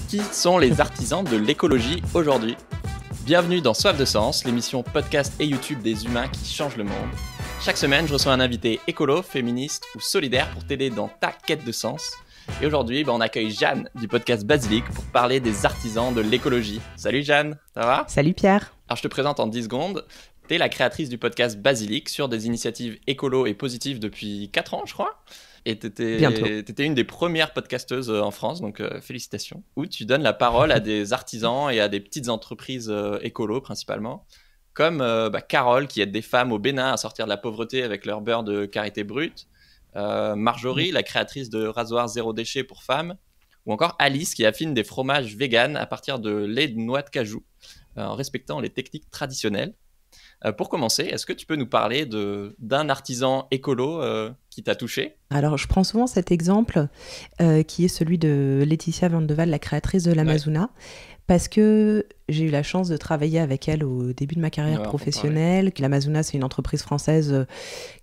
Qui sont les artisans de l'écologie aujourd'hui? Bienvenue dans Soif de Sens, l'émission podcast et YouTube des humains qui changent le monde. Chaque semaine, je reçois un invité écolo, féministe ou solidaire pour t'aider dans ta quête de sens. Et aujourd'hui, on accueille Jeanne du podcast Basilic pour parler des artisans de l'écologie. Salut Jeanne, ça va? Salut Pierre. Alors je te présente en 10 secondes. T'es la créatrice du podcast Basilic sur des initiatives écolo et positives depuis 4 ans, je crois. Et t'étais une des premières podcasteuses en France, donc félicitations. Où tu donnes la parole à des artisans et à des petites entreprises écolo principalement, comme Carole qui aide des femmes au Bénin à sortir de la pauvreté avec leur beurre de karité brute, Marjorie, la créatrice de rasoirs zéro déchet pour femmes, ou encore Alice qui affine des fromages véganes à partir de lait de noix de cajou, en respectant les techniques traditionnelles. Pour commencer, est-ce que tu peux nous parler d'un artisan écolo qui t'a touché? Alors, je prends souvent cet exemple qui est celui de Laetitia Van de Waal, la créatrice de l'Amazona, parce que j'ai eu la chance de travailler avec elle au début de ma carrière professionnelle. L'Amazona, c'est une entreprise française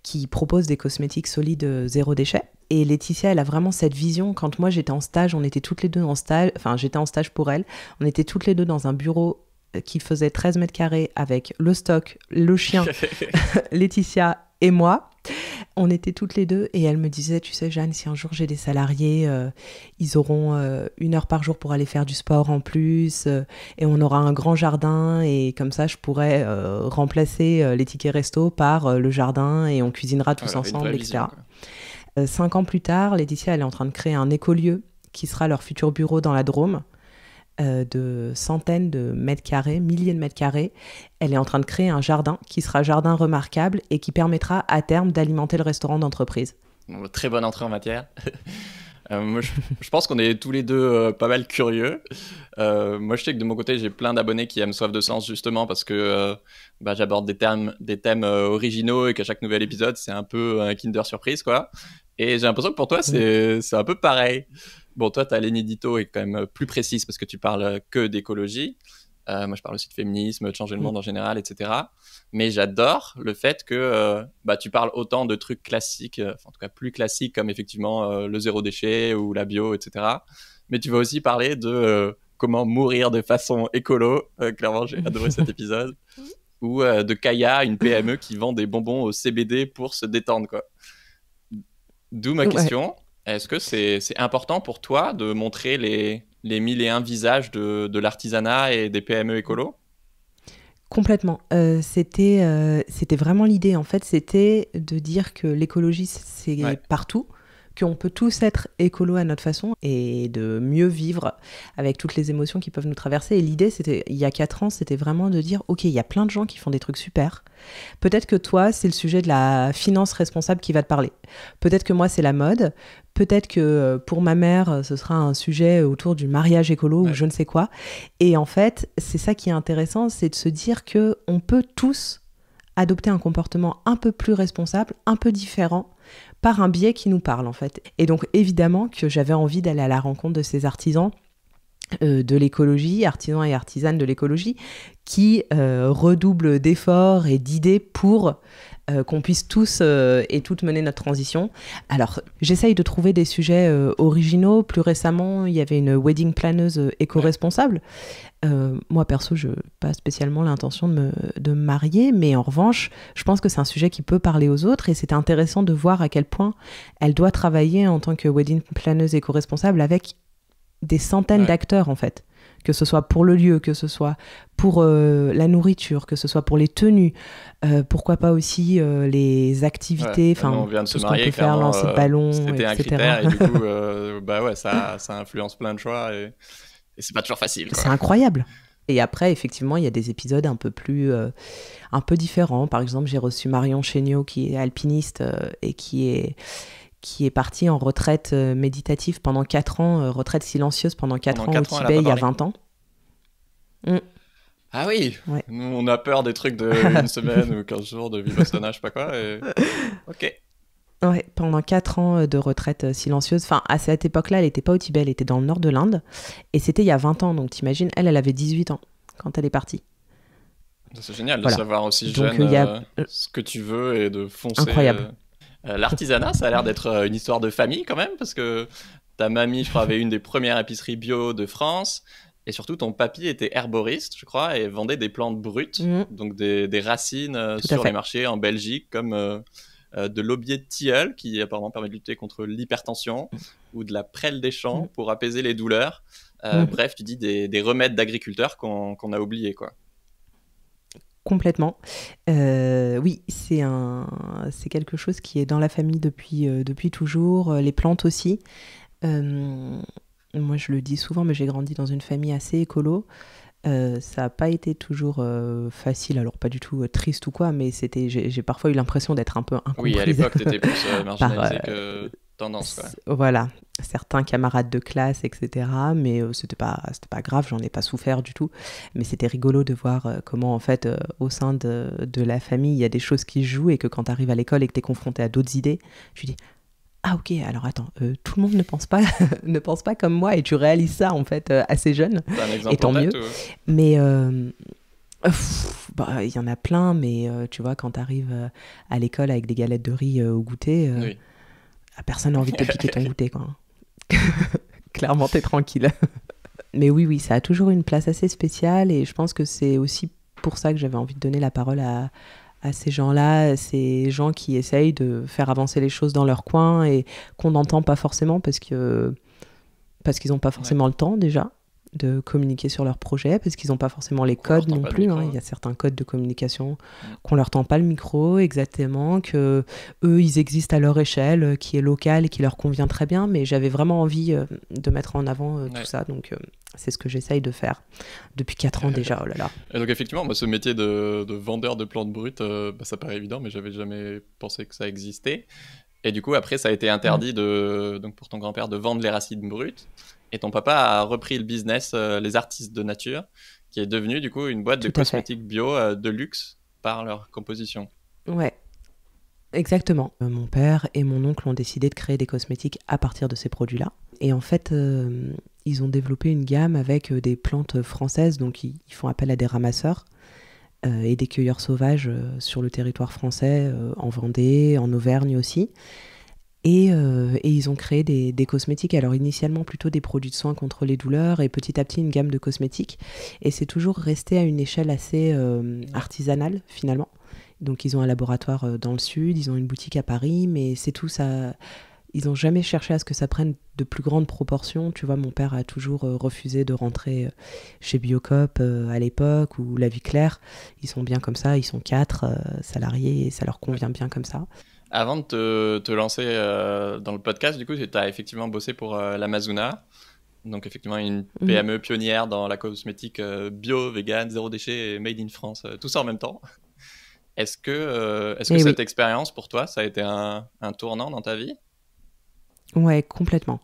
qui propose des cosmétiques solides zéro déchet. Et Laetitia, elle a vraiment cette vision. Quand moi, j'étais en stage, on était toutes les deux en stage, enfin, j'étais en stage pour elle, on était toutes les deux dans un bureau qui faisait 13 mètres carrés avec le stock, le chien, Laetitia et moi. On était toutes les deux et elle me disait, tu sais Jeanne, si un jour j'ai des salariés, ils auront 1 heure par jour pour aller faire du sport en plus et on aura un grand jardin et comme ça je pourrais remplacer les tickets resto par le jardin et on cuisinera tous ensemble, etc. 5 ans plus tard, Laetitia elle est en train de créer un écolieu qui sera leur futur bureau dans la Drôme. De centaines de mètres carrés, milliers de mètres carrés. Elle est en train de créer un jardin qui sera jardin remarquable et qui permettra à terme d'alimenter le restaurant d'entreprise. Très bonne entrée en matière. Moi, je pense qu'on est tous les deux pas mal curieux. Moi, je sais que de mon côté, j'ai plein d'abonnés qui aiment Soif de Sens justement parce que j'aborde des thèmes originaux et qu'à chaque nouvel épisode, c'est un peu un Kinder Surprise, quoi. Et j'ai l'impression que pour toi, c'est un peu pareil. Bon, toi, ta ligne édito est quand même plus précise parce que tu parles que d'écologie. Moi, je parle aussi de féminisme, de changer le monde en général, etc. Mais j'adore le fait que tu parles autant de trucs classiques, en tout cas plus classiques, comme effectivement le zéro déchet ou la bio, etc. Mais tu vas aussi parler de comment mourir de façon écolo. Clairement, j'ai adoré cet épisode. Ou de Kaya, une PME qui vend des bonbons au CBD pour se détendre, quoi. D'où ma question. Est-ce que c'est important pour toi de montrer les 1001 visages de l'artisanat et des PME écolo? Complètement. C'était vraiment l'idée, en fait, c'était de dire que l'écologie, c'est partout, qu'on peut tous être écolo à notre façon et de mieux vivre avec toutes les émotions qui peuvent nous traverser. Et l'idée, il y a 4 ans, c'était vraiment de dire, ok, il y a plein de gens qui font des trucs super. Peut-être que toi, c'est le sujet de la finance responsable qui va te parler. Peut-être que moi, c'est la mode. Peut-être que pour ma mère, ce sera un sujet autour du mariage écolo ou je ne sais quoi. Et en fait, c'est ça qui est intéressant, c'est de se dire qu'on peut tous adopter un comportement un peu plus responsable, un peu différent, par un biais qui nous parle en fait. Et donc évidemment que j'avais envie d'aller à la rencontre de ces artisans de l'écologie, artisans et artisanes de l'écologie, qui redoublent d'efforts et d'idées pour qu'on puisse tous et toutes mener notre transition. Alors, j'essaye de trouver des sujets originaux. Plus récemment, il y avait une wedding planeuse éco-responsable. Moi, perso, je n'ai pas spécialement l'intention de me marier, mais en revanche, je pense que c'est un sujet qui peut parler aux autres et c'était intéressant de voir à quel point elle doit travailler en tant que wedding planeuse éco-responsable avec des centaines d'acteurs, en fait. Que ce soit pour le lieu, que ce soit pour la nourriture, que ce soit pour les tenues, pourquoi pas aussi les activités, enfin tout ce qu'on peut faire, lancer de ballon, c'était etc. un critère et du coup, ça influence plein de choix et c'est pas toujours facile, quoi. C'est incroyable. Et après, effectivement, il y a des épisodes un peu différents. Par exemple, j'ai reçu Marion Chéniaud, qui est alpiniste et qui est partie en retraite méditative pendant 4 ans, retraite silencieuse pendant 4 ans au Tibet il y a 20 ans. Ah oui, nous on a peur des trucs de 1 semaine ou 15 jours de Vipassana, je sais pas quoi. Ok. Ouais, pendant 4 ans de retraite silencieuse. Enfin, à cette époque-là, elle n'était pas au Tibet, elle était dans le nord de l'Inde. Et c'était il y a 20 ans, donc t'imagines, elle avait 18 ans quand elle est partie. C'est génial de savoir aussi jeune ce que tu veux et de foncer. Incroyable. L'artisanat, ça a l'air d'être une histoire de famille quand même, parce que Ta mamie, je crois, avait une des premières épiceries bio de France. Et surtout, ton papy était herboriste, je crois, et vendait des plantes brutes, donc des racines sur les marchés en Belgique, comme de l'aubier de tilleul, qui apparemment permet de lutter contre l'hypertension, ou de la prêle des champs pour apaiser les douleurs. Bref, tu dis des remèdes d'agriculteurs qu'on a oubliés, quoi. Complètement. Oui, c'est quelque chose qui est dans la famille depuis toujours, les plantes aussi. Moi, je le dis souvent, mais j'ai grandi dans une famille assez écolo. Ça n'a pas été toujours facile, alors pas du tout triste ou quoi, mais j'ai parfois eu l'impression d'être un peu incomprise. Oui, à l'époque, tu étais plus marginalisée que tendance, quoi. Voilà, certains camarades de classe, etc. Mais c'était pas grave, j'en ai pas souffert du tout. Mais c'était rigolo de voir comment, en fait, au sein de la famille, il y a des choses qui jouent et que quand tu arrives à l'école et que tu es confronté à d'autres idées, tu dis ah ok, alors attends, tout le monde ne pense pas, ne pense pas comme moi et tu réalises ça en fait assez jeune, et tant mieux. Mais il y en a plein, mais tu vois, quand tu arrives à l'école avec des galettes de riz au goûter, oui. Personne n'a envie de te piquer ton goûter, quoi. Clairement, t'es tranquille. Mais oui, ça a toujours une place assez spéciale et je pense que c'est aussi pour ça que j'avais envie de donner la parole à ces gens-là, ces gens qui essayent de faire avancer les choses dans leur coin et qu'on n'entend pas forcément parce qu'ils n'ont pas forcément le temps déjà de communiquer sur leur projet, parce qu'ils n'ont pas forcément les codes non plus. Il y a certains codes de communication qu'on leur tend pas le micro, exactement, que eux, ils existent à leur échelle, qui est locale et qui leur convient très bien, mais j'avais vraiment envie de mettre en avant tout ça, donc c'est ce que j'essaye de faire depuis 4 ans déjà, oh là là. Et donc effectivement, moi, ce métier de vendeur de plantes brutes, ça paraît évident, mais j'avais jamais pensé que ça existait. Et du coup, après, ça a été interdit donc pour ton grand-père de vendre les racines brutes. Et ton papa a repris le business Les Artistes de Nature, qui est devenu du coup une boîte de cosmétiques bio de luxe par leur composition. Ouais, exactement. Mon père et mon oncle ont décidé de créer des cosmétiques à partir de ces produits-là. Et en fait, ils ont développé une gamme avec des plantes françaises, donc ils font appel à des ramasseurs et des cueilleurs sauvages sur le territoire français, en Vendée, en Auvergne aussi. Et ils ont créé des cosmétiques, alors initialement plutôt des produits de soins contre les douleurs et petit à petit une gamme de cosmétiques. Et c'est toujours resté à une échelle assez artisanale finalement. Donc ils ont un laboratoire dans le sud, ils ont une boutique à Paris, mais c'est tout ça. Ils n'ont jamais cherché à ce que ça prenne de plus grandes proportions. Tu vois, mon père a toujours refusé de rentrer chez Biocop à l'époque ou La Vie Claire. Ils sont bien comme ça, ils sont 4 salariés et ça leur convient bien comme ça. Avant de te lancer dans le podcast, du coup, tu as effectivement bossé pour l'Amazona. Donc, effectivement, une PME pionnière dans la cosmétique bio, vegan, zéro déchet et made in France. Tout ça en même temps. Est-ce que cette expérience, pour toi, ça a été un tournant dans ta vie ? Ouais, complètement.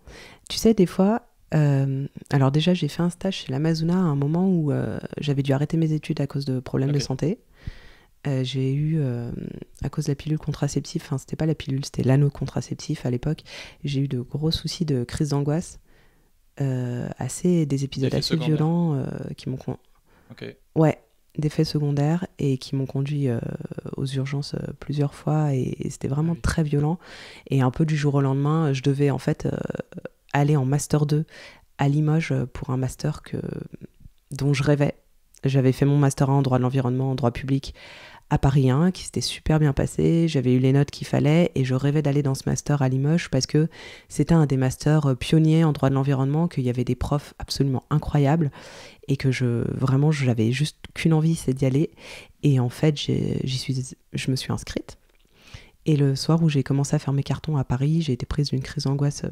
Tu sais, des fois... alors déjà, j'ai fait un stage chez l'Amazona à un moment où j'avais dû arrêter mes études à cause de problèmes de santé. J'ai eu, à cause de la pilule contraceptive, enfin c'était pas la pilule, c'était l'anneau contraceptif à l'époque, j'ai eu de gros soucis de crise d'angoisse, des épisodes assez violents qui m'ont... Ouais, d'effets secondaires et qui m'ont conduit aux urgences plusieurs fois et c'était vraiment très violent. Et un peu du jour au lendemain, je devais en fait aller en Master 2 à Limoges pour un master dont je rêvais. J'avais fait mon Master 1 en droit de l'environnement, en droit public à Paris 1, qui s'était super bien passé. J'avais eu les notes qu'il fallait et je rêvais d'aller dans ce master à Limoges parce que c'était un des masters pionniers en droit de l'environnement, qu'il y avait des profs absolument incroyables et que j'avais juste qu'une envie, c'est d'y aller. Et en fait, je me suis inscrite. Et le soir où j'ai commencé à faire mes cartons à Paris, j'ai été prise d'une crise d'angoisse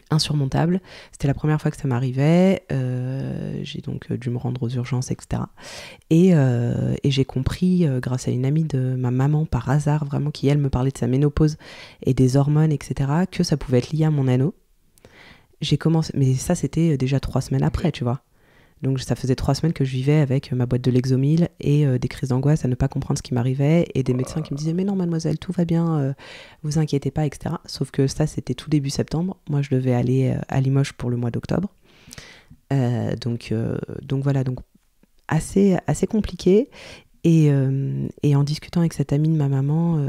insurmontable. C'était la première fois que ça m'arrivait. J'ai donc dû me rendre aux urgences, etc. Et j'ai compris, grâce à une amie de ma maman, par hasard, vraiment, qui, elle, me parlait de sa ménopause et des hormones, etc., que ça pouvait être lié à mon anneau. J'ai commencé... Mais ça, c'était déjà 3 semaines après, tu vois. Donc ça faisait 3 semaines que je vivais avec ma boîte de Lexomil et des crises d'angoisse à ne pas comprendre ce qui m'arrivait et des médecins qui me disaient « Mais non, mademoiselle, tout va bien, vous inquiétez pas, etc. » Sauf que ça, c'était tout début septembre. Moi, je devais aller à Limoges pour le mois d'octobre. Donc voilà, donc assez compliqué. Et en discutant avec cette amie de ma maman,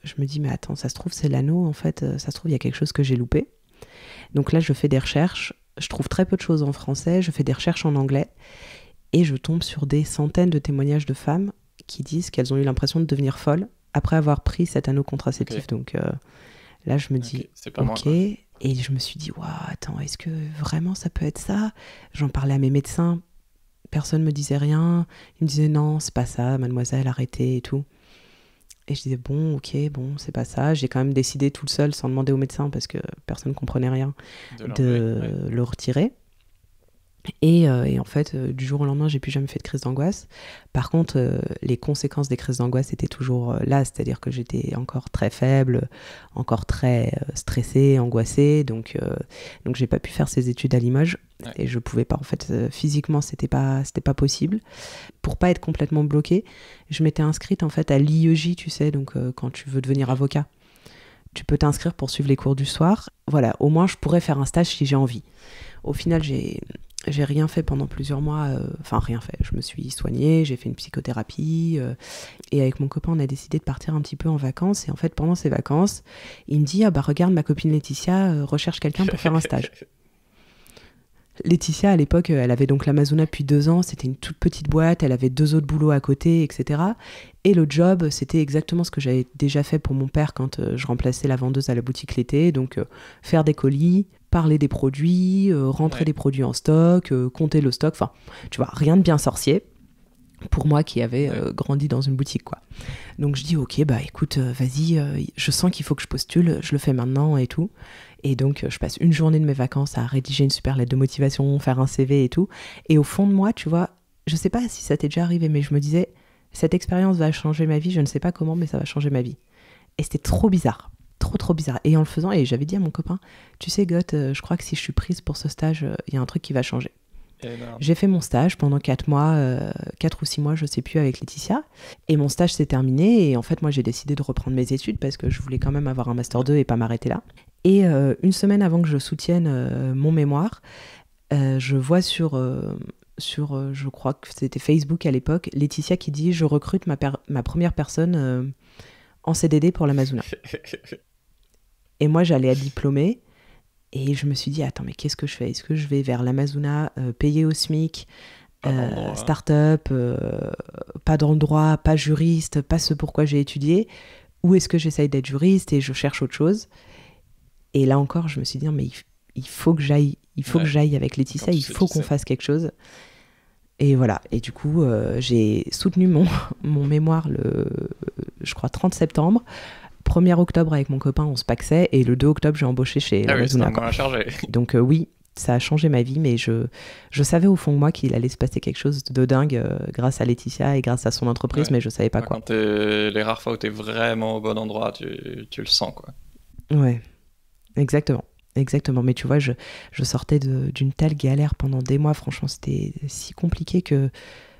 je me dis « Mais attends, ça se trouve, c'est l'anneau, en fait. Ça se trouve, il y a quelque chose que j'ai loupé. » Donc là, je fais des recherches, je trouve très peu de choses en français, je fais des recherches en anglais, et je tombe sur des centaines de témoignages de femmes qui disent qu'elles ont eu l'impression de devenir folles après avoir pris cet anneau contraceptif. Okay. Donc là, je me dis, c'est pas moi, quoi. Et je me suis dit, waouh, attends, est-ce que vraiment ça peut être ça? J'en parlais à mes médecins, personne me disait rien. Ils me disaient, non, c'est pas ça, mademoiselle, arrêtez et tout. Et je disais, bon, ok, bon, c'est pas ça. J'ai quand même décidé toute seule, sans demander au médecin, parce que personne ne comprenait rien, de le retirer. Et en fait, du jour au lendemain, j'ai plus jamais fait de crise d'angoisse. Par contre, les conséquences des crises d'angoisse étaient toujours là, c'est-à-dire que j'étais encore très faible, encore très stressée, angoissée, donc j'ai pas pu faire ces études à Limoges et je pouvais pas. En fait, physiquement, c'était pas possible. Pour pas être complètement bloquée, je m'étais inscrite en fait à l'IEJ, tu sais, donc quand tu veux devenir avocat, tu peux t'inscrire pour suivre les cours du soir. Voilà, au moins je pourrais faire un stage si j'ai envie. Au final, j'ai rien fait pendant plusieurs mois, enfin rien fait, je me suis soignée, j'ai fait une psychothérapie, et avec mon copain on a décidé de partir un petit peu en vacances, et en fait pendant ces vacances, il me dit « Ah bah regarde, ma copine Laetitia recherche quelqu'un pour faire un stage ». Laetitia à l'époque, elle avait donc l'Amazona depuis 2 ans, c'était une toute petite boîte, elle avait 2 autres boulots à côté, etc. Et le job, c'était exactement ce que j'avais déjà fait pour mon père quand je remplaçais la vendeuse à la boutique l'été, donc faire des colis, parler des produits, rentrer des produits en stock, compter le stock, enfin, tu vois, rien de bien sorcier pour moi qui avait grandi dans une boutique, quoi. Donc je dis, ok, bah écoute, vas-y, je sens qu'il faut que je postule, je le fais maintenant et tout. Et donc je passe une journée de mes vacances à rédiger une super lettre de motivation, faire un CV et tout. Et au fond de moi, tu vois, je sais pas si ça t'est déjà arrivé, mais je me disais, cette expérience va changer ma vie, je ne sais pas comment, mais ça va changer ma vie. Et c'était trop bizarre. Trop bizarre. Et en le faisant, et j'avais dit à mon copain, tu sais Goth, je crois que si je suis prise pour ce stage, il y a un truc qui va changer. J'ai fait mon stage pendant 4 mois, 4 ou 6 mois, je sais plus, avec Laetitia. Et mon stage s'est terminé. Et en fait, moi, j'ai décidé de reprendre mes études parce que je voulais quand même avoir un Master 2 et pas m'arrêter là. Et une semaine avant que je soutienne mon mémoire, je vois sur je crois que c'était Facebook à l'époque, Laetitia qui dit « Je recrute ma première personne en CDD pour l'Amazona ». Et moi, j'allais être diplômée. Et je me suis dit, attends, mais qu'est-ce que je fais? Est-ce que je vais vers l'Amazona, payé au SMIC, start-up, pas dans le droit, pas juriste, pas ce pourquoi j'ai étudié? Ou est-ce que j'essaye d'être juriste et je cherche autre chose? Et là encore, je me suis dit, non, mais il faut que j'aille, que j'aille avec Laetitia, il faut qu'on fasse quelque chose. Et voilà. Et du coup, j'ai soutenu mon mémoire je crois, 30 septembre. 1er octobre, avec mon copain, on se paxait, et le 2 octobre, j'ai embauché chez l'Amazona. Donc oui, ça a changé ma vie, mais je savais au fond de moi qu'il allait se passer quelque chose de dingue grâce à Laetitia et grâce à son entreprise, mais je savais pas quoi. Quand les rares fois où t'es vraiment au bon endroit, tu le sens, quoi. Ouais, exactement. Mais tu vois, je sortais d'une telle galère pendant des mois, franchement, c'était si compliqué que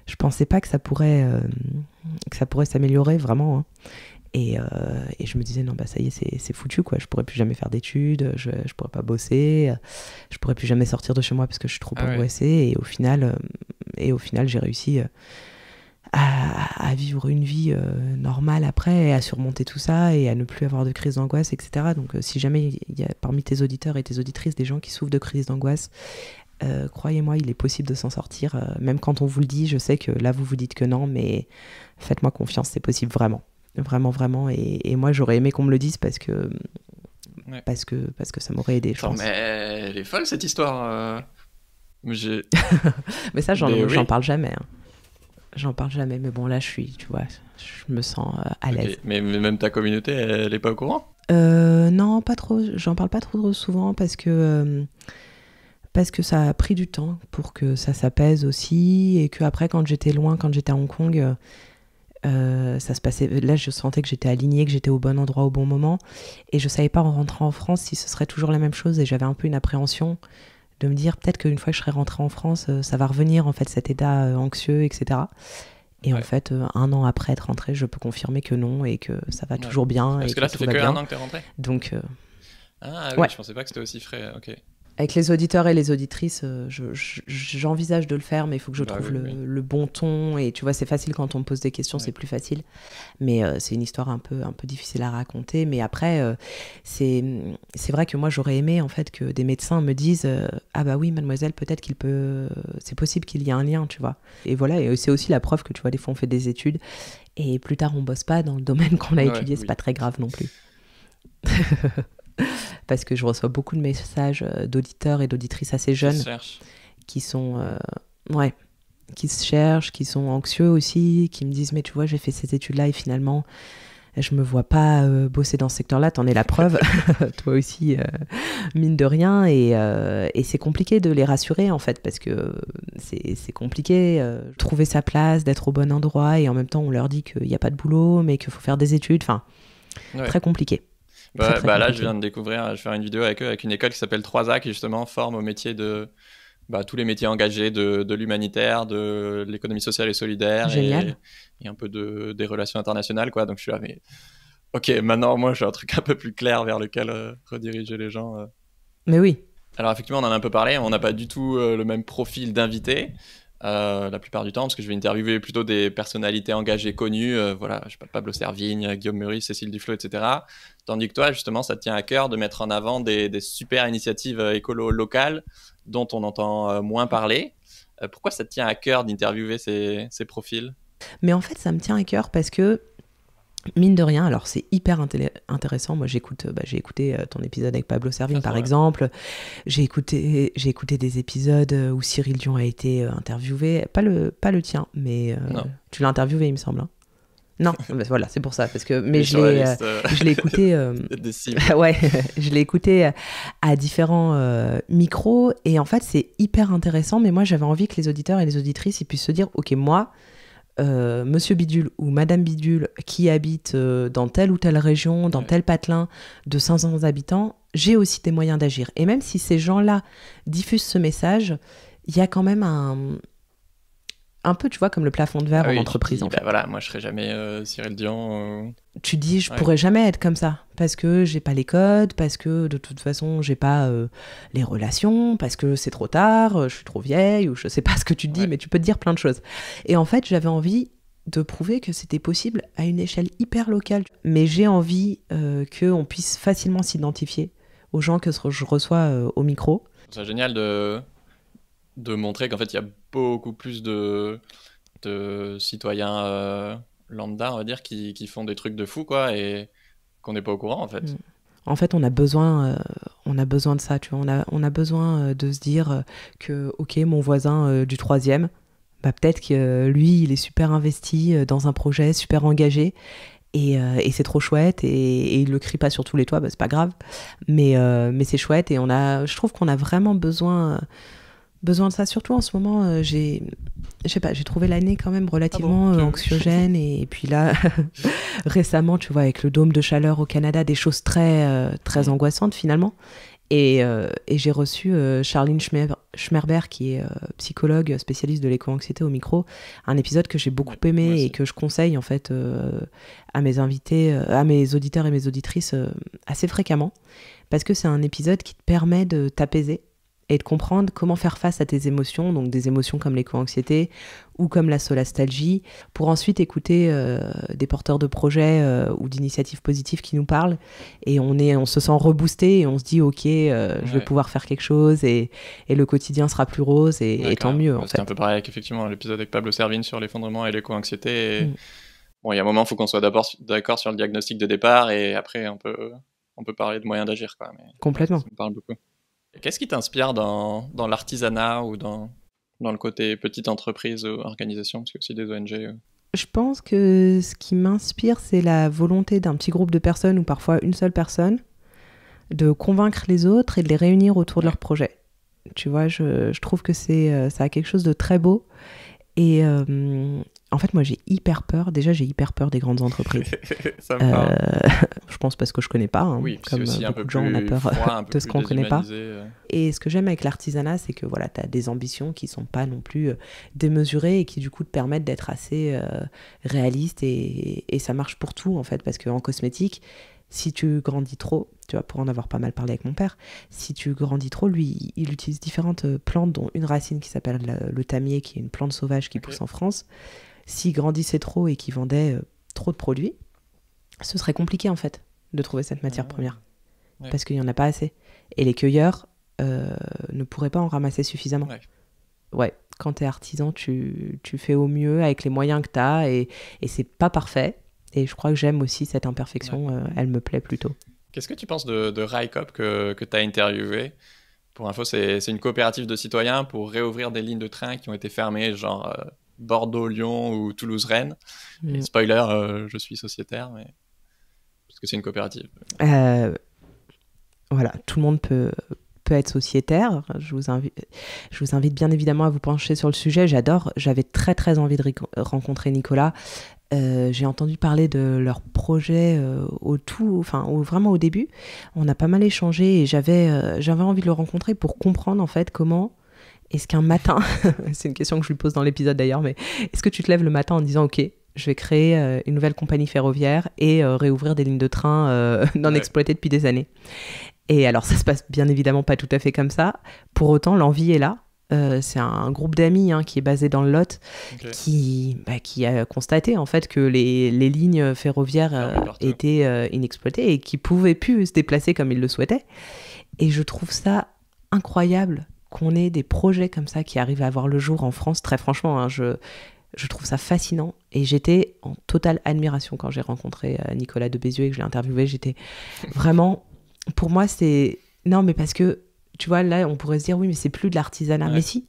je pensais pas que ça pourrait s'améliorer, vraiment, hein. Et je me disais, non, bah ça y est, c'est foutu, quoi. Je pourrais plus jamais faire d'études, je pourrais pas bosser, je pourrais plus jamais sortir de chez moi parce que je suis trop angoissée. Et au final, j'ai réussi à vivre une vie normale après, à surmonter tout ça et à ne plus avoir de crise d'angoisse, etc. Donc si jamais il y a parmi tes auditeurs et tes auditrices des gens qui souffrent de crise d'angoisse, croyez-moi, il est possible de s'en sortir. Même quand on vous le dit, je sais que là, vous vous dites que non, mais faites-moi confiance, c'est possible, vraiment. Vraiment. Et moi, j'aurais aimé qu'on me le dise parce que ça m'aurait aidé, je pense. Mais elle est folle, cette histoire. Mais ça, j'en parle jamais. Hein. J'en parle jamais. Mais bon, là, je me sens à l'aise. Mais même ta communauté, elle est pas au courant? Non, pas trop. J'en parle pas trop souvent parce que ça a pris du temps pour que ça s'apaise aussi. Et qu'après, quand j'étais loin, quand j'étais à Hong Kong... ça se passait, là je sentais que j'étais alignée, que j'étais au bon endroit au bon moment, et je savais pas en rentrant en France si ce serait toujours la même chose, et j'avais un peu une appréhension de me dire peut-être qu'une fois que je serai rentrée en France, ça va revenir en fait, cet état anxieux, etc. Et en fait, 1 an après être rentrée, je peux confirmer que non, et que ça va toujours bien. Parce que là, ça fait que 1 an que t'es rentrée. Donc je pensais pas que c'était aussi frais. Ok. Avec les auditeurs et les auditrices, j'envisage de le faire, mais il faut que je trouve le bon ton. Et tu vois, c'est facile quand on me pose des questions, c'est plus facile. Mais c'est une histoire un peu difficile à raconter. Mais après, c'est vrai que moi, j'aurais aimé en fait que des médecins me disent ah bah oui, mademoiselle, peut-être c'est possible qu'il y ait un lien, tu vois. Et voilà, et c'est aussi la preuve que tu vois, des fois, on fait des études et plus tard, on bosse pas dans le domaine qu'on a étudié. C'est pas très grave non plus. Parce que je reçois beaucoup de messages d'auditeurs et d'auditrices assez jeunes qui sont qui se cherchent, qui sont anxieux aussi, qui me disent mais tu vois j'ai fait ces études-là et finalement je me vois pas bosser dans ce secteur-là, t'en es la preuve, toi aussi mine de rien et c'est compliqué de les rassurer en fait parce que c'est compliqué trouver sa place, d'être au bon endroit et en même temps on leur dit qu'il n'y a pas de boulot mais qu'il faut faire des études, enfin très compliqué. Là, je viens de découvrir, je vais faire une vidéo avec eux, avec une école qui s'appelle 3A, qui justement forme au métier de tous les métiers engagés de l'humanitaire, de l'économie sociale et solidaire, et un peu des relations internationales, quoi. Donc je suis là, mais ok, maintenant, moi, j'ai un truc un peu plus clair vers lequel rediriger les gens. Mais oui. Alors effectivement, on en a un peu parlé, on n'a pas du tout le même profil d'invité. La plupart du temps, parce que je vais interviewer plutôt des personnalités engagées connues, voilà, je sais pas, Pablo Servigne, Guillaume Meurice, Cécile Duflot, etc. Tandis que toi, justement, ça te tient à cœur de mettre en avant des super initiatives écolo locales dont on entend moins parler. Pourquoi ça te tient à cœur d'interviewer ces profils ? Mais en fait, ça me tient à cœur parce que mine de rien, alors c'est hyper intéressant. Moi, j'ai écouté ton épisode avec Pablo Servigne, par exemple. J'ai écouté des épisodes où Cyril Dion a été interviewé. Pas le tien, mais tu l'as interviewé, il me semble. Hein. Non, voilà, c'est pour ça. Parce que, mais je l'ai écouté. Ouais, je l'ai écouté à différents micros. Et en fait, c'est hyper intéressant. Mais moi, j'avais envie que les auditeurs et les auditrices ils puissent se dire ok, moi. Monsieur Bidule ou Madame Bidule qui habite dans telle ou telle région, dans tel patelin de 500 habitants, j'ai aussi des moyens d'agir. Et même si ces gens-là diffusent ce message, il y a quand même un peu, tu vois, comme le plafond de verre en entreprise. En fait. Voilà, moi je serais jamais Cyril Dion. Tu dis, je pourrais jamais être comme ça parce que j'ai pas les codes, parce que de toute façon j'ai pas les relations, parce que c'est trop tard, je suis trop vieille ou je sais pas ce que tu te dis, mais tu peux te dire plein de choses. Et en fait, j'avais envie de prouver que c'était possible à une échelle hyper locale. Mais j'ai envie qu'on puisse facilement s'identifier aux gens que je reçois au micro. C'est génial de montrer qu'en fait il y a beaucoup plus de citoyens lambda, on va dire, qui font des trucs de fou, quoi, et qu'on n'est pas au courant, en fait. En fait, on a besoin de ça, tu vois. On a besoin de se dire que, ok, mon voisin du 3e, bah, peut-être que lui, il est super investi dans un projet, super engagé, et c'est trop chouette, et il le crie pas sur tous les toits, bah, c'est pas grave, mais c'est chouette, et je trouve qu'on a vraiment besoin de ça, surtout en ce moment. J'ai trouvé l'année quand même relativement anxiogène, et puis là récemment, tu vois, avec le dôme de chaleur au Canada, des choses très angoissantes finalement, et j'ai reçu Charline Schmerber qui est psychologue spécialiste de l'éco-anxiété au micro, un épisode que j'ai beaucoup aimé et que je conseille en fait à mes invités, à mes auditeurs et mes auditrices assez fréquemment, parce que c'est un épisode qui te permet de t'apaiser et de comprendre comment faire face à tes émotions, donc des émotions comme l'éco-anxiété ou comme la solastalgie, pour ensuite écouter des porteurs de projets ou d'initiatives positives qui nous parlent, et on se sent reboosté et on se dit ok, je vais pouvoir faire quelque chose, et le quotidien sera plus rose, et tant mieux en fait. C'est un peu pareil avec effectivement l'épisode avec Pablo Servigne sur l'effondrement et l'éco-anxiété. Bon, il y a un moment, il faut qu'on soit d'abord d'accord sur le diagnostic de départ, et après on peut parler de moyens d'agir, quoi. Mais complètement. Ça me parle beaucoup. Qu'est-ce qui t'inspire dans l'artisanat ou dans le côté petite entreprise ou organisation, parce qu'il y a aussi des ONG Je pense que ce qui m'inspire, c'est la volonté d'un petit groupe de personnes, ou parfois une seule personne, de convaincre les autres et de les réunir autour de leur projet. Tu vois, je trouve que ça a quelque chose de très beau. Et en fait, moi, j'ai hyper peur. Déjà, j'ai hyper peur des grandes entreprises. Ça me parle. Je pense parce que je connais pas. Hein, oui, comme aussi beaucoup de gens, on a peur de ce qu'on connaît pas. Et ce que j'aime avec l'artisanat, c'est que voilà, tu as des ambitions qui sont pas non plus démesurées, et qui du coup te permettent d'être assez réaliste, et ça marche pour tout en fait, parce qu'en cosmétique, si tu grandis trop, tu vois, pour en avoir pas mal parlé avec mon père, si tu grandis trop, lui, il utilise différentes plantes, dont une racine qui s'appelle le tamier, qui est une plante sauvage qui pousse en France. S'il grandissait trop et qu'il vendait trop de produits, ce serait compliqué en fait de trouver cette matière première. Parce qu'il n'y en a pas assez. Et les cueilleurs ne pourraient pas en ramasser suffisamment. Ouais, quand tu es artisan, tu fais au mieux avec les moyens que tu as et c'est pas parfait. Et je crois que j'aime aussi cette imperfection, elle me plaît plutôt. Qu'est-ce que tu penses de Railcoop que tu as interviewé? Pour info, c'est une coopérative de citoyens pour réouvrir des lignes de train qui ont été fermées, genre Bordeaux-Lyon ou Toulouse-Rennes. Et spoiler, je suis sociétaire, mais... parce que c'est une coopérative. Voilà, tout le monde peut être sociétaire. Je vous invite bien évidemment à vous pencher sur le sujet. J'avais très très envie de rencontrer Nicolas. J'ai entendu parler de leur projet vraiment au début. On a pas mal échangé et j'avais envie de le rencontrer pour comprendre en fait comment est-ce qu'un matin, c'est une question que je lui pose dans l'épisode d'ailleurs, mais est-ce que tu te lèves le matin en disant ok, je vais créer une nouvelle compagnie ferroviaire et réouvrir des lignes de train non exploitées depuis des années. Et alors ça se passe bien évidemment pas tout à fait comme ça. Pour autant, l'envie est là. C'est un groupe d'amis qui est basé dans le Lot qui a constaté en fait que les lignes ferroviaires étaient inexploitées et qui pouvaient plus se déplacer comme ils le souhaitaient. Et je trouve ça incroyable qu'on ait des projets comme ça qui arrivent à voir le jour en France. Très franchement, je trouve ça fascinant et j'étais en totale admiration quand j'ai rencontré Nicolas de Bézieux et que je l'ai interviewé. J'étais vraiment... Pour moi, c'est... Non, mais parce que, tu vois, là, on pourrait se dire, oui, mais c'est plus de l'artisanat. Mais si,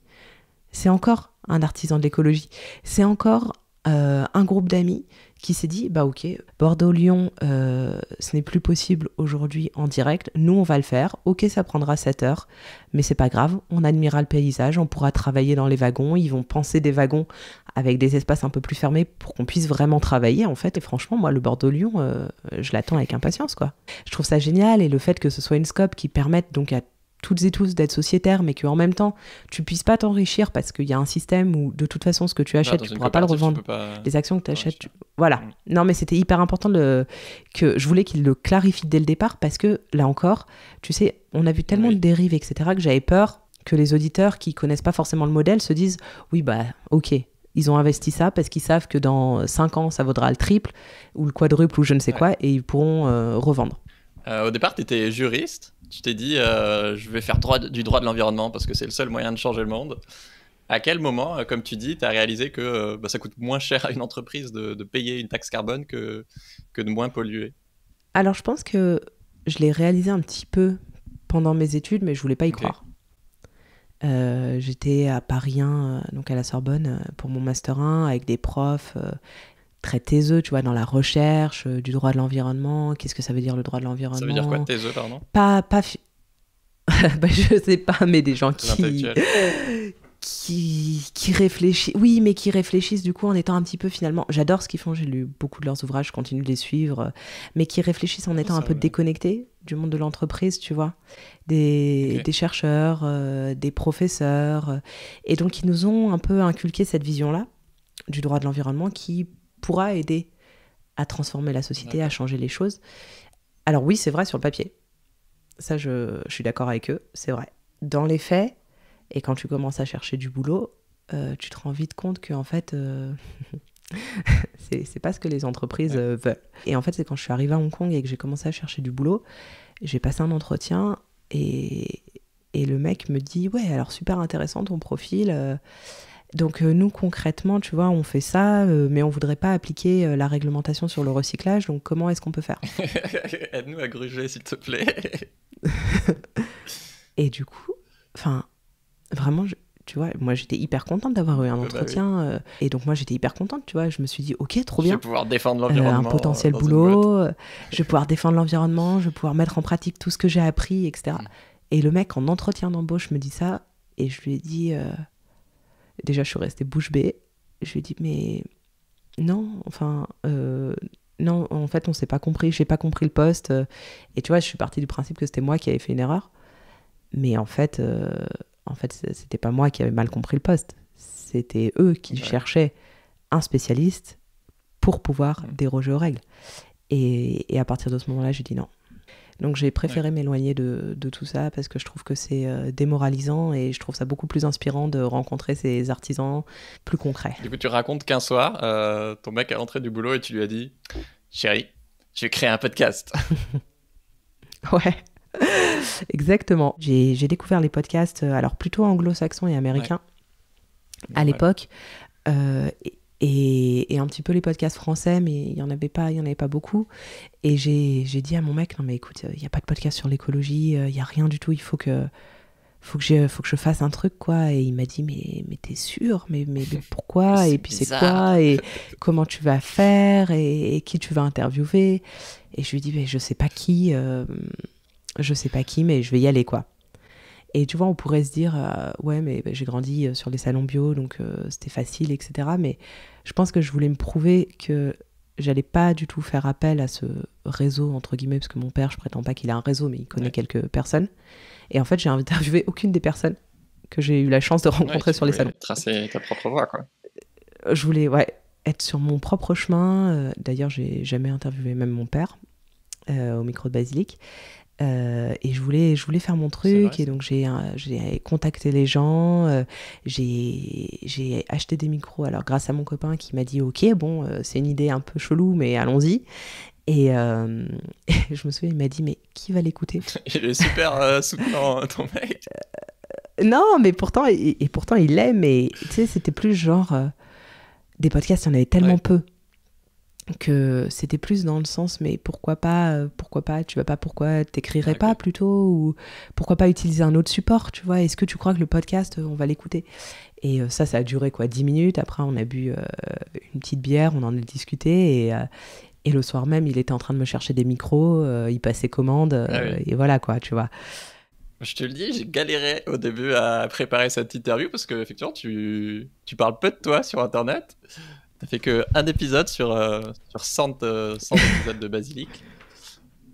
c'est encore un artisan de l'écologie. C'est encore un groupe d'amis qui s'est dit, bah ok, Bordeaux-Lyon, ce n'est plus possible aujourd'hui en direct. Nous, on va le faire. Ok, ça prendra 7 heures, mais c'est pas grave. On admirera le paysage, on pourra travailler dans les wagons. Ils vont penser des wagons avec des espaces un peu plus fermés pour qu'on puisse vraiment travailler, en fait. Et franchement, moi, le Bordeaux-Lyon, je l'attends avec impatience, quoi. Je trouve ça génial. Et le fait que ce soit une scope qui permette donc à toutes et tous d'être sociétaires, mais qu'en même temps, tu puisses pas t'enrichir parce qu'il y a un système où, de toute façon, ce que tu achètes, tu pourras pas le revendre. Les actions que tu achètes, voilà. Non, mais c'était hyper important que je voulais qu'il le clarifie dès le départ parce que, là encore, tu sais, on a vu tellement de dérives, etc., que j'avais peur que les auditeurs qui connaissent pas forcément le modèle se disent « Oui, bah, ok, ils ont investi ça parce qu'ils savent que dans 5 ans, ça vaudra le triple ou le quadruple ou je ne sais quoi et ils pourront revendre. » Au départ, tu étais juriste. Tu t'es dit, je vais faire du droit de l'environnement parce que c'est le seul moyen de changer le monde. À quel moment, comme tu dis, tu as réalisé que ça coûte moins cher à une entreprise de payer une taxe carbone que de moins polluer? Alors, je pense que je l'ai réalisé un petit peu pendant mes études, mais je voulais pas y croire. J'étais à Paris 1, donc à la Sorbonne, pour mon Master 1, avec des profs... très taiseux, tu vois, dans la recherche du droit de l'environnement. Qu'est-ce que ça veut dire le droit de l'environnement? Ça veut dire quoi, taiseux, pardon? Bah, je sais pas, mais des gens qui réfléchissent. Oui, mais qui réfléchissent du coup en étant un petit peu finalement... J'adore ce qu'ils font, j'ai lu beaucoup de leurs ouvrages, je continue de les suivre, mais qui réfléchissent en étant un peu déconnectés du monde de l'entreprise, tu vois. Des chercheurs, des professeurs, et donc ils nous ont un peu inculqué cette vision-là du droit de l'environnement qui pourra aider à transformer la société, à changer les choses. Alors oui, c'est vrai sur le papier. Ça, je suis d'accord avec eux, c'est vrai. Dans les faits, et quand tu commences à chercher du boulot, tu te rends vite compte que en fait, c'est pas ce que les entreprises veulent. Et en fait, c'est quand je suis arrivée à Hong Kong et que j'ai commencé à chercher du boulot, j'ai passé un entretien et le mec me dit « Ouais, alors super intéressant ton profil. Donc nous, concrètement, tu vois, on fait ça, mais on voudrait pas appliquer la réglementation sur le recyclage, donc comment est-ce qu'on peut faire ?» Aide-nous à gruger, s'il te plaît. Et du coup, enfin, vraiment, tu vois, moi j'étais hyper contente d'avoir eu un entretien, et donc moi j'étais hyper contente, tu vois, je me suis dit, ok, trop bien. Je vais pouvoir défendre l'environnement. Un potentiel boulot, je vais pouvoir défendre l'environnement, je vais pouvoir mettre en pratique tout ce que j'ai appris, etc. Et le mec, en entretien d'embauche, me dit ça, et je lui ai dit... Déjà, je suis restée bouche bée. Je lui ai dit, mais non, enfin, non, en fait, on s'est pas compris, j'ai pas compris le poste. Et tu vois, je suis partie du principe que c'était moi qui avais fait une erreur. Mais en fait, c'était pas moi qui avais mal compris le poste. C'était eux qui cherchaient un spécialiste pour pouvoir déroger aux règles. Et à partir de ce moment-là, j'ai dit non. Donc j'ai préféré m'éloigner de tout ça parce que je trouve que c'est démoralisant et je trouve ça beaucoup plus inspirant de rencontrer ces artisans plus concrets. Du coup, tu racontes qu'un soir, ton mec est rentré du boulot et tu lui as dit « Chérie, je vais créer un podcast. » Ouais, exactement. J'ai découvert les podcasts, alors plutôt anglo-saxons et américains à l'époque. Et un petit peu les podcasts français, mais il y en avait pas beaucoup. Et j'ai dit à mon mec, non mais écoute, il n'y a pas de podcast sur l'écologie, il n'y a rien du tout, il faut que je fasse un truc, quoi. Et il m'a dit, mais t'es sûr, mais pourquoi? Et puis c'est quoi? Et comment tu vas faire? Et qui tu vas interviewer? Et je lui dis, mais je sais pas qui, mais je vais y aller, quoi. Et tu vois, on pourrait se dire, ouais, mais j'ai grandi sur les salons bio, donc c'était facile, etc. Mais je pense que je voulais me prouver que j'allais pas du tout faire appel à ce réseau, entre guillemets, parce que mon père, je prétends pas qu'il a un réseau, mais il connaît quelques personnes. Et en fait, j'ai interviewé aucune des personnes que j'ai eu la chance de rencontrer sur les salons. Tracer ta propre voie, quoi. Je voulais, être sur mon propre chemin. D'ailleurs, j'ai jamais interviewé même mon père au micro de Basilic. Et je voulais faire mon truc, et donc j'ai contacté les gens, j'ai acheté des micros, alors grâce à mon copain qui m'a dit ok, bon, c'est une idée un peu chelou mais allons-y. Et je me souviens, il m'a dit mais qui va l'écouter? Il est super soutenant, ton mec. Non, mais pourtant il l'aime, mais tu sais, c'était plus genre des podcasts, il y en avait tellement peu que c'était plus dans le sens, mais pourquoi pas, pourquoi t'écrirais pas plutôt, ou pourquoi pas utiliser un autre support, tu vois, est-ce que tu crois que le podcast, on va l'écouter? Et ça a duré 10 minutes, après on a bu une petite bière, on en a discuté, et le soir même, il était en train de me chercher des micros, il passait commande, et voilà, quoi, tu vois. Je te le dis, j'ai galéré au début à préparer cette interview, parce que effectivement, tu parles peu de toi sur Internet. T'as fait qu'un épisode sur 100 épisodes de Basilic.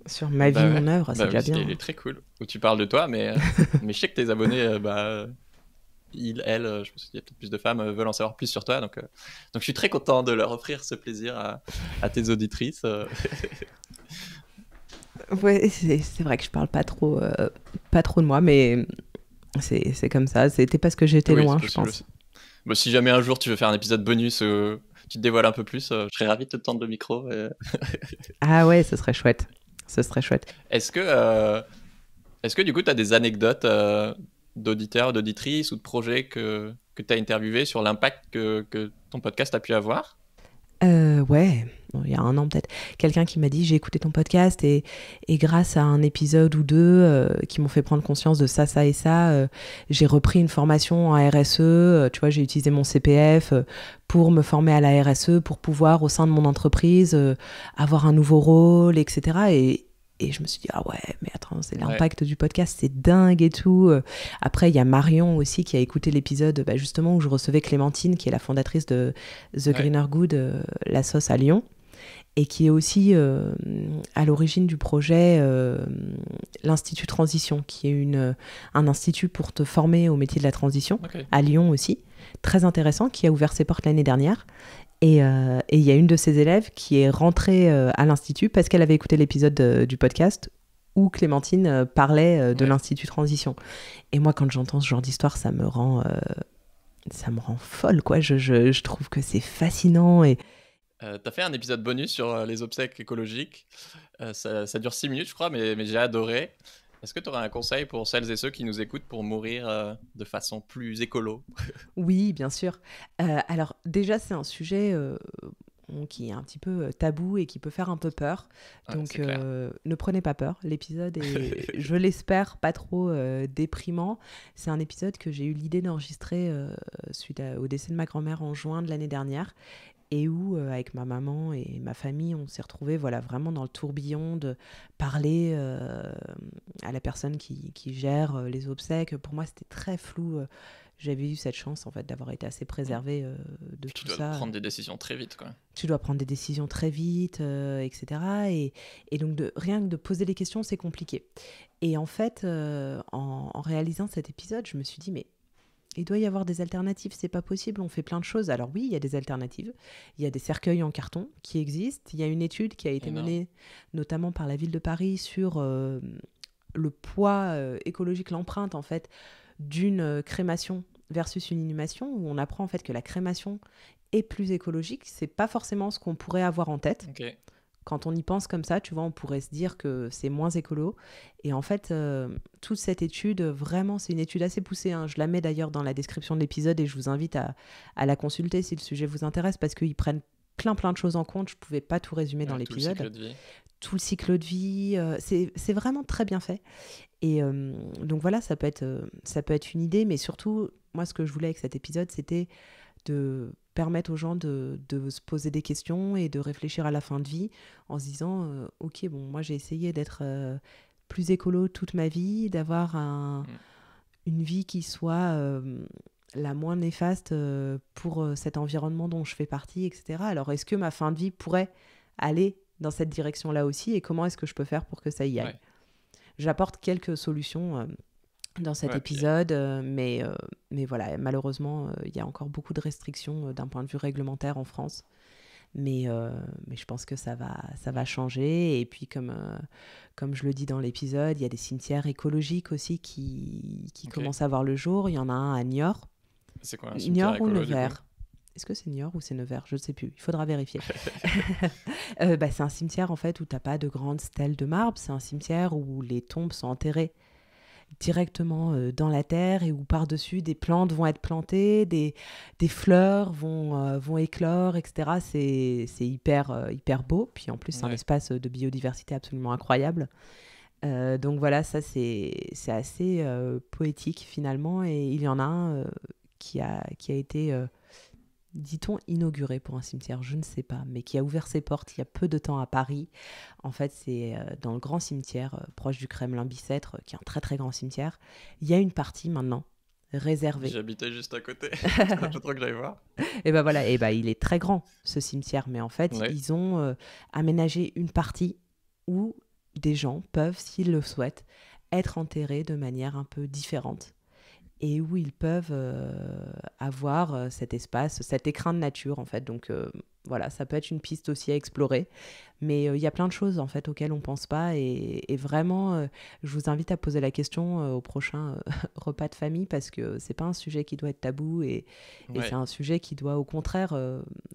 Sur ma vie, mon œuvre, c'est déjà bien. Il est très cool. Où tu parles de toi, mais je sais que tes abonnés, elles, je pense qu'il y a peut-être plus de femmes, veulent en savoir plus sur toi. Donc je suis très content de leur offrir ce plaisir à tes auditrices. Ouais, c'est vrai que je parle pas trop de moi, mais c'est comme ça. C'était parce que j'étais loin, je pense. Bon, si jamais un jour tu veux faire un épisode bonus, tu te dévoiles un peu plus, je serais ravi de te tendre le micro. Ah ouais, ce serait chouette. Ce serait chouette. Est-ce que du coup, tu as des anecdotes d'auditeurs, d'auditrices ou de projets que tu as interviewés sur l'impact que ton podcast a pu avoir? Ouais, il y a un an peut-être. Quelqu'un qui m'a dit, j'ai écouté ton podcast et grâce à un épisode ou deux qui m'ont fait prendre conscience de ça, ça et ça, j'ai repris une formation en RSE, tu vois, j'ai utilisé mon CPF pour me former à la RSE, pour pouvoir au sein de mon entreprise avoir un nouveau rôle, etc. Et je me suis dit, ah ouais, mais attends, c'est l'impact du podcast, c'est dingue et tout. Après, il y a Marion aussi qui a écouté l'épisode justement où je recevais Clémentine, qui est la fondatrice de The Greener Good, la sauce à Lyon, et qui est aussi à l'origine du projet l'Institut Transition, qui est un institut pour te former au métier de la transition, à Lyon aussi, très intéressant, qui a ouvert ses portes l'année dernière. Et il y a une de ses élèves qui est rentrée à l'Institut parce qu'elle avait écouté l'épisode du podcast où Clémentine parlait de l'Institut Transition. Et moi, quand j'entends ce genre d'histoire, ça me rend folle, quoi. Je trouve que c'est fascinant. Et t'as fait un épisode bonus sur les obsèques écologiques. Ça dure 6 minutes, je crois, mais j'ai adoré. Est-ce que tu aurais un conseil pour celles et ceux qui nous écoutent pour mourir de façon plus écolo? Oui, bien sûr. Alors déjà, c'est un sujet qui est un petit peu tabou et qui peut faire un peu peur. Donc ne prenez pas peur. L'épisode est, je l'espère, pas trop déprimant. C'est un épisode que j'ai eu l'idée d'enregistrer suite au décès de ma grand-mère en juin de l'année dernière. Et où, avec ma maman et ma famille, on s'est retrouvés vraiment dans le tourbillon de parler à la personne qui gère les obsèques. Pour moi, c'était très flou. J'avais eu cette chance, en fait, d'avoir été assez préservée de tout ça. Tu dois prendre des décisions très vite, quoi. Tu dois prendre des décisions très vite, etc. Et donc, rien que de poser les questions, c'est compliqué. Et en fait, en réalisant cet épisode, je me suis dit, mais il doit y avoir des alternatives, c'est pas possible, on fait plein de choses. Alors oui, il y a des alternatives. Il y a des cercueils en carton qui existent. Il y a une étude qui a été menée notamment par la ville de Paris sur le poids écologique, l'empreinte en fait d'une crémation versus une inhumation, où on apprend en fait que la crémation est plus écologique. C'est pas forcément ce qu'on pourrait avoir en tête. Ok. Quand on y pense comme ça, tu vois, on pourrait se dire que c'est moins écolo. Et en fait, toute cette étude, vraiment, c'est une étude assez poussée, hein. Je la mets d'ailleurs dans la description de l'épisode et je vous invite à la consulter si le sujet vous intéresse, parce qu'ils prennent plein de choses en compte. Je ne pouvais pas tout résumer dans l'épisode. Tout le cycle de vie. Tout le cycle de vie, c'est vraiment très bien fait. Et donc voilà, ça peut être une idée, mais surtout, moi, ce que je voulais avec cet épisode, c'était de permettre aux gens de se poser des questions et de réfléchir à la fin de vie en se disant ok, bon, moi j'ai essayé d'être plus écolo toute ma vie, d'avoir une vie qui soit la moins néfaste pour cet environnement dont je fais partie, etc. Alors est-ce que ma fin de vie pourrait aller dans cette direction-là aussi, et comment est-ce que je peux faire pour que ça y aille? J'apporte quelques solutions dans cet épisode, mais voilà, malheureusement, il y a encore beaucoup de restrictions d'un point de vue réglementaire en France. Mais je pense que ça va changer. Et puis, comme je le dis dans l'épisode, il y a des cimetières écologiques aussi qui commencent à voir le jour. Il y en a un à Niort. C'est quoi un cimetière Niort ou écolo, Nevers? Est-ce que c'est Niort ou c'est Nevers? Je ne sais plus. Il faudra vérifier. C'est un cimetière en fait où tu n'as pas de grandes stèles de marbre. C'est un cimetière où les tombes sont enterrées directement dans la terre et où par-dessus des plantes vont être plantées, des fleurs vont éclore, etc. C'est hyper beau. Puis en plus, c'est un espace de biodiversité absolument incroyable. Donc voilà, ça c'est assez poétique finalement. Et il y en a un qui a été... dit-on inauguré pour un cimetière, je ne sais pas, mais qui a ouvert ses portes il y a peu de temps à Paris. En fait, c'est dans le grand cimetière proche du Kremlin-Bicêtre, qui est un très très grand cimetière. Il y a une partie maintenant réservée. J'habitais juste à côté, c'est pas trop que j'aille voir. Et ben voilà, il est très grand ce cimetière, mais en fait, ils ont aménagé une partie où des gens peuvent, s'ils le souhaitent, être enterrés de manière un peu différente, et où ils peuvent avoir cet espace, cet écrin de nature en fait. Donc voilà, ça peut être une piste aussi à explorer. Mais il y a plein de choses en fait auxquelles on pense pas, et vraiment, je vous invite à poser la question au prochain repas de famille, parce que c'est pas un sujet qui doit être tabou, et c'est un sujet qui doit, au contraire,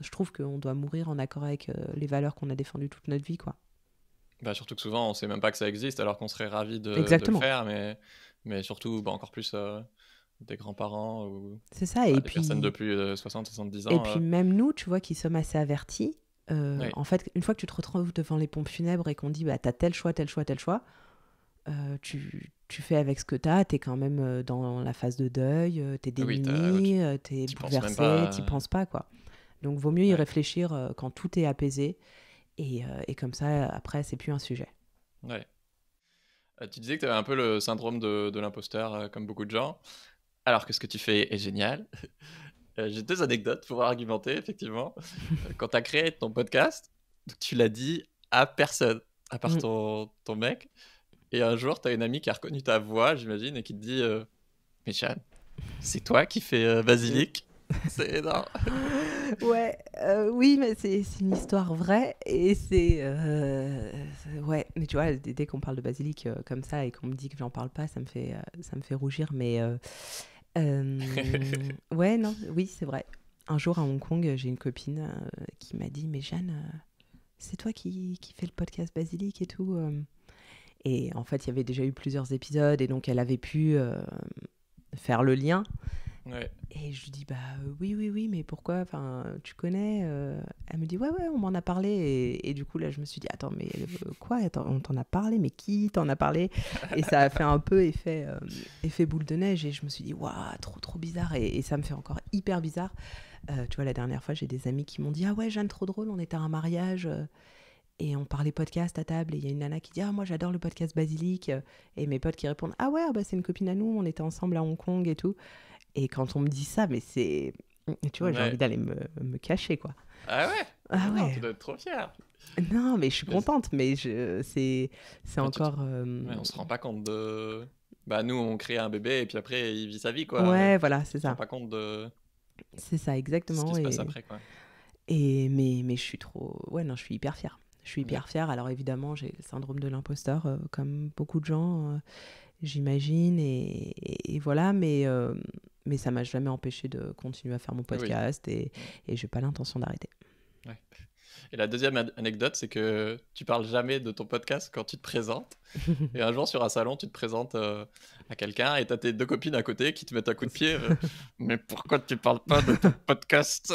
je trouve qu'on doit mourir en accord avec les valeurs qu'on a défendues toute notre vie, quoi. Bah, surtout que souvent on sait même pas que ça existe, alors qu'on serait ravis de le faire, mais surtout encore plus des grands-parents ou c'est ça, et des puis, personnes de plus de 60-70 ans. Et puis même nous, tu vois, qui sommes assez avertis, en fait, une fois que tu te retrouves devant les pompes funèbres et qu'on dit t'as tel choix, tu fais avec ce que t'as quand même dans la phase de deuil, t'es démuni, t'es bouleversé, t'y penses pas, quoi. Donc vaut mieux y réfléchir quand tout est apaisé, et comme ça, après, c'est plus un sujet. Ouais. Tu disais que tu avais un peu le syndrome de l'imposteur, comme beaucoup de gens, alors que ce que tu fais est génial. J'ai 2 anecdotes pour argumenter, effectivement. Quand tu as créé ton podcast, tu l'as dit à personne, à part ton mec. Et un jour, tu as une amie qui a reconnu ta voix, j'imagine, et qui te dit mais Jeanne, c'est toi qui fais Basilic? C'est énorme. Oui, mais c'est une histoire vraie, et ouais, mais tu vois, dès qu'on parle de Basilic comme ça et qu'on me dit que j'en parle pas, ça me fait rougir, mais ouais, non, oui, c'est vrai. Un jour à Hong Kong, j'ai une copine qui m'a dit mais Jeanne, c'est toi qui fais le podcast Basilic et tout, et en fait il y avait déjà eu plusieurs épisodes, et donc elle avait pu faire le lien. Et je lui dis oui, mais pourquoi, enfin tu connais, elle me dit ouais, on m'en a parlé, et du coup là je me suis dit attends, mais quoi, on t'en a parlé, mais qui t'en a parlé? Et ça a fait un peu effet boule de neige, et je me suis dit waouh, trop bizarre, et ça me fait encore hyper bizarre. Tu vois, la dernière fois j'ai des amis qui m'ont dit ah ouais Jeanne, trop drôle, on était à un mariage et on parlait podcast à table, et il y a une nana qui dit ah moi j'adore le podcast Basilic, et mes potes qui répondent ah ouais, c'est une copine à nous, on était ensemble à Hong Kong et tout. Et quand on me dit ça, mais c'est... Tu vois, j'ai envie d'aller me cacher, quoi. Ah ouais? Ah ouais. Tu dois être trop fière. Non, mais je suis contente, mais c'est encore... on se rend pas compte de bah nous on crée un bébé et puis après il vit sa vie quoi. Ouais, voilà, c'est Il se rend ça. pas compte de C'est ça, ce qui exactement. se passe après quoi. Mais je suis trop... Ouais, non, je suis hyper fière. Je suis Ouais. hyper fière. Alors évidemment, j'ai le syndrome de l'imposteur, comme beaucoup de gens, j'imagine. Et voilà, mais ça m'a jamais empêché de continuer à faire mon Oui. podcast et j'ai pas l'intention d'arrêter. Ouais. Et la deuxième anecdote, c'est que tu parles jamais de ton podcast quand tu te présentes. Et un jour, sur un salon, tu te présentes à quelqu'un et t'as tes deux copines à côté qui te mettent un coup de pied. Mais pourquoi tu parles pas de ton podcast?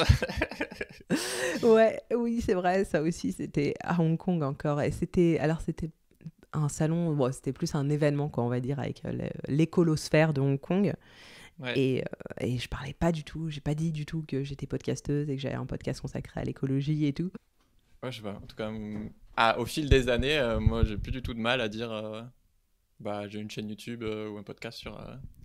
Ouais, oui, c'est vrai, ça aussi, c'était à Hong Kong encore. Et c'était un salon, bon, c'était plus un événement, quoi, on va dire, avec l'écolosphère de Hong Kong. Ouais. Et je parlais pas du tout, j'ai pas dit du tout que j'étais podcasteuse et que j'avais un podcast consacré à l'écologie et tout. Ouais, je sais pas. En tout cas, au fil des années, moi, j'ai plus du tout de mal à dire bah, j'ai une chaîne YouTube ou un podcast sur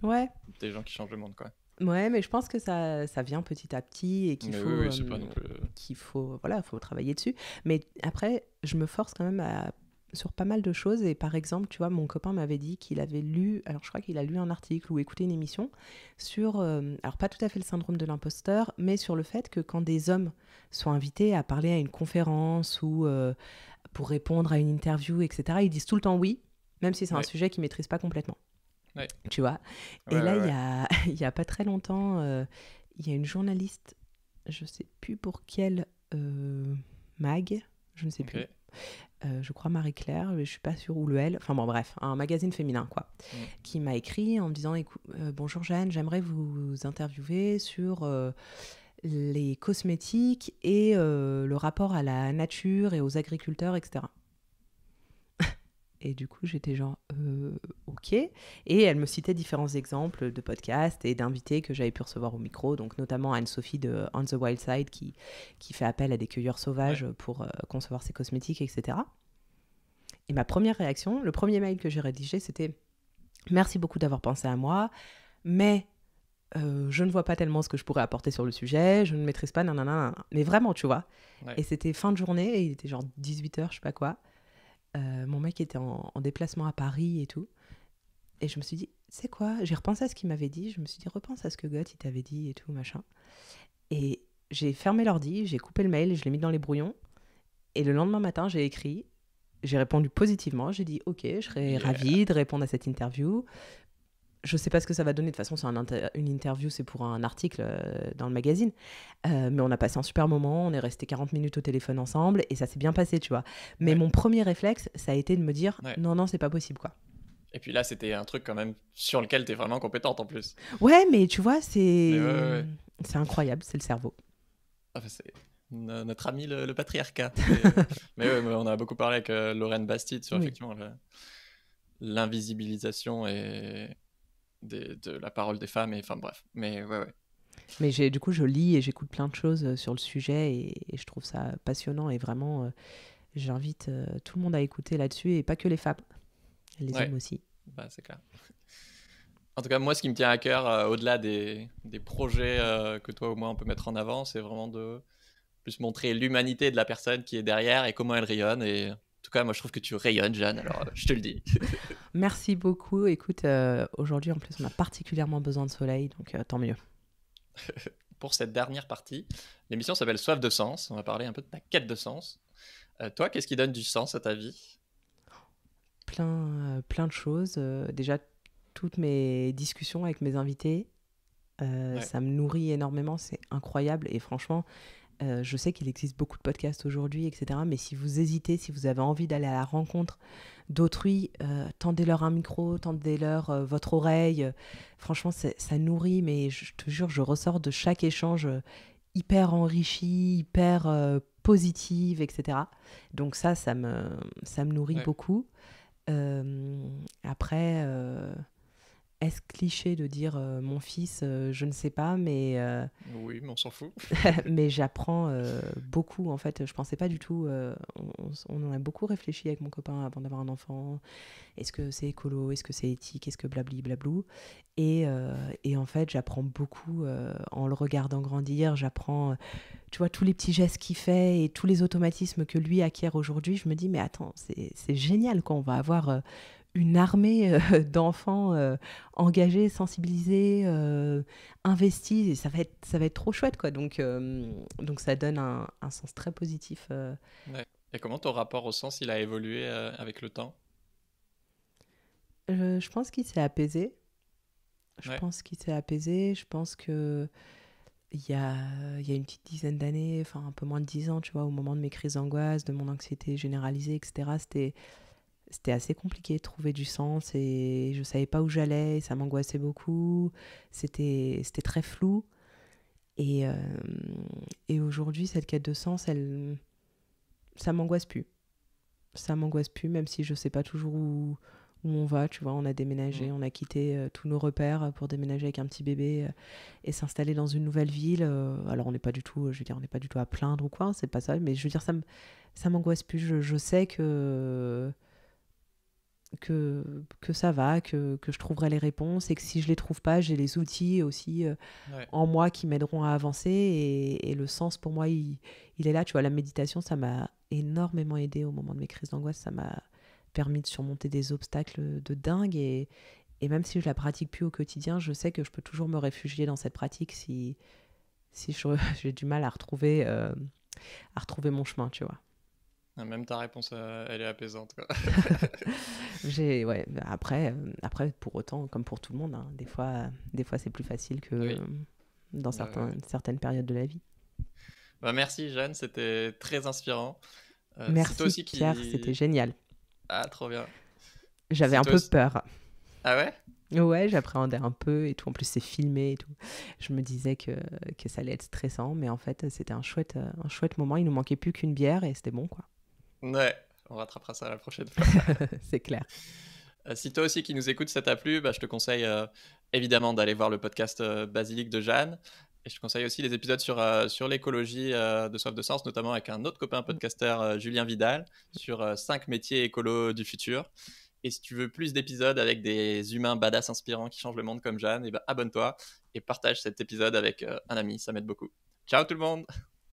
Ouais, des gens qui changent le monde, quoi. ouais, mais je pense que ça vient petit à petit et Mais oui, oui, c'est pas non plus. voilà, faut travailler dessus. Mais après, je me force quand même sur pas mal de choses. Et par exemple, tu vois, mon copain m'avait dit qu'il avait lu, alors je crois qu'il a lu un article ou écouté une émission sur, alors pas tout à fait le syndrome de l'imposteur, mais sur le fait que quand des hommes sont invités à parler à une conférence ou pour répondre à une interview, etc., ils disent tout le temps oui, même si c'est un Ouais. sujet qu'ils maîtrisent pas complètement. Ouais. Tu vois. Ouais, Et là, ouais, ouais. il y a pas très longtemps, il y a une journaliste, je sais plus pour quel mag, je ne sais plus. Ok. Je crois Marie-Claire, mais je suis pas sûre où le elle. Enfin bon, bref, un magazine féminin, quoi, Mm. qui m'a écrit en me disant bonjour Jeanne, j'aimerais vous interviewer sur les cosmétiques et le rapport à la nature et aux agriculteurs, etc. Et du coup, j'étais genre, ok. Et elle me citait différents exemples de podcasts et d'invités que j'avais pu recevoir au micro, donc notamment Anne-Sophie de On the Wild Side qui fait appel à des cueilleurs sauvages Ouais. pour concevoir ses cosmétiques, etc. Et ma première réaction, le premier mail que j'ai rédigé, c'était merci beaucoup d'avoir pensé à moi, mais je ne vois pas tellement ce que je pourrais apporter sur le sujet, je ne maîtrise pas, nanana. Mais vraiment, tu vois. Ouais. Et c'était fin de journée, et il était genre 18h, je sais pas quoi. Mon mec était en déplacement à Paris et tout. Et je me suis dit, c'est quoi? J'ai repensé à ce qu'il m'avait dit. Je me suis dit, repense à ce que Goth il t'avait dit et tout, machin. Et j'ai fermé l'ordi, j'ai coupé le mail, je l'ai mis dans les brouillons. Et le lendemain matin, j'ai écrit, j'ai répondu positivement. J'ai dit, ok, je serais Yeah. ravie de répondre à cette interview. Je sais pas ce que ça va donner. De toute façon, c'est une interview, c'est pour un article dans le magazine. Mais on a passé un super moment. On est resté 40 minutes au téléphone ensemble et ça s'est bien passé, tu vois. Mais Ouais. mon premier réflexe, ça a été de me dire, Ouais. non, c'est pas possible, quoi. Et puis là, c'était un truc quand même sur lequel t'es vraiment compétente en plus. Ouais, mais tu vois, Mais ouais, ouais, ouais. c'est incroyable, c'est le cerveau. Enfin, c'est notre ami le patriarcat. Mais ouais, mais on a beaucoup parlé avec Lorraine Bastide sur Oui. effectivement l'invisibilisation de la parole des femmes. Et enfin bref. Mais ouais, ouais. Mais du coup, je lis et j'écoute plein de choses sur le sujet et je trouve ça passionnant et vraiment, j'invite tout le monde à écouter là-dessus et pas que les femmes, les Ouais. hommes aussi. Bah, c'est clair. En tout cas, moi, ce qui me tient à cœur, au-delà des projets que toi ou moi on peut mettre en avant, c'est vraiment de plus montrer l'humanité de la personne qui est derrière et comment elle rayonne. Et en tout cas, moi, je trouve que tu rayonnes, Jeanne, alors je te le dis. Merci beaucoup. Écoute, aujourd'hui, en plus, on a particulièrement besoin de soleil, donc tant mieux. Pour cette dernière partie, l'émission s'appelle Soif de sens. On va parler un peu de ta quête de sens. Toi, qu'est-ce qui donne du sens à ta vie? Plein de choses. Déjà, toutes mes discussions avec mes invités, Ouais. ça me nourrit énormément, c'est incroyable. Et franchement, je sais qu'il existe beaucoup de podcasts aujourd'hui, etc. Mais si vous hésitez, si vous avez envie d'aller à la rencontre d'autrui, tendez-leur un micro, tendez-leur votre oreille. Franchement, ça nourrit, mais je te jure, je ressors de chaque échange hyper enrichi, hyper positive, etc. Donc ça me nourrit Ouais. beaucoup. Après, est-ce cliché de dire mon fils, je ne sais pas, mais Oui, mais on s'en fout. mais j'apprends beaucoup en fait. Je pensais pas du tout. On en a beaucoup réfléchi avec mon copain avant d'avoir un enfant. Est-ce que c'est écolo? Est-ce que c'est éthique? Est-ce que blabli blablou? Et en fait, j'apprends beaucoup en le regardant grandir. J'apprends, tu vois, tous les petits gestes qu'il fait et tous les automatismes que lui acquiert aujourd'hui. Je me dis, mais attends, c'est génial quand on va avoir une armée d'enfants engagés, sensibilisés, investis, et ça va être trop chouette, quoi. Donc ça donne un sens très positif. Ouais. Et comment ton rapport au sens, il a évolué avec le temps? Je pense qu'il s'est apaisé. Je Ouais. pense qu'il s'est apaisé. Je pense que il y a une petite dizaine d'années, enfin un peu moins de 10 ans, tu vois, au moment de mes crises d'angoisse, de mon anxiété généralisée, etc., c'était assez compliqué de trouver du sens et je savais pas où j'allais, et ça m'angoissait beaucoup. C'était très flou. Et, euh, et aujourd'hui, cette quête de sens, ça m'angoisse plus. Ça m'angoisse plus, même si je sais pas toujours où on va. Tu vois, on a Mm. déménagé, on a quitté tous nos repères pour déménager avec un petit bébé et s'installer dans une nouvelle ville. Alors, on n'est pas du tout, je veux dire, on n'est pas du tout à plaindre ou quoi, c'est pas ça. Mais je veux dire, ça m'angoisse plus. Je sais que ça va, que je trouverai les réponses et que si je les trouve pas, j'ai les outils aussi Ouais. en moi qui m'aideront à avancer et le sens pour moi il est là, tu vois. La méditation, ça m'a énormément aidé au moment de mes crises d'angoisse, ça m'a permis de surmonter des obstacles de dingue et même si je la pratique plus au quotidien, je sais que je peux toujours me réfugier dans cette pratique si j'ai du mal à retrouver mon chemin, tu vois. Même ta réponse, elle est apaisante, quoi. Ouais, après, pour autant, comme pour tout le monde, hein, des fois c'est plus facile que Oui. dans Ouais. certaines périodes de la vie. Bah, merci Jeanne, c'était très inspirant. Si toi Merci aussi Pierre, c'était qui... génial. Ah, trop bien. J'avais Si un toi peu aussi... peur. Ah ouais? Ouais, j'appréhendais un peu et tout. En plus, c'est filmé et tout. Je me disais que ça allait être stressant, mais en fait, c'était un chouette moment. Il nous manquait plus qu'une bière et c'était bon, quoi. Ouais, on rattrapera ça la prochaine fois. C'est clair. Si toi aussi qui nous écoutes, ça t'a plu, bah, je te conseille évidemment d'aller voir le podcast Basilique de Jeanne. Et je te conseille aussi les épisodes sur l'écologie de Soif de Sens, notamment avec un autre copain podcasteur, Julien Vidal, sur 5 métiers écolos du futur. Et si tu veux plus d'épisodes avec des humains badass inspirants qui changent le monde comme Jeanne, et ben abonne-toi et partage cet épisode avec un ami, ça m'aide beaucoup. Ciao tout le monde!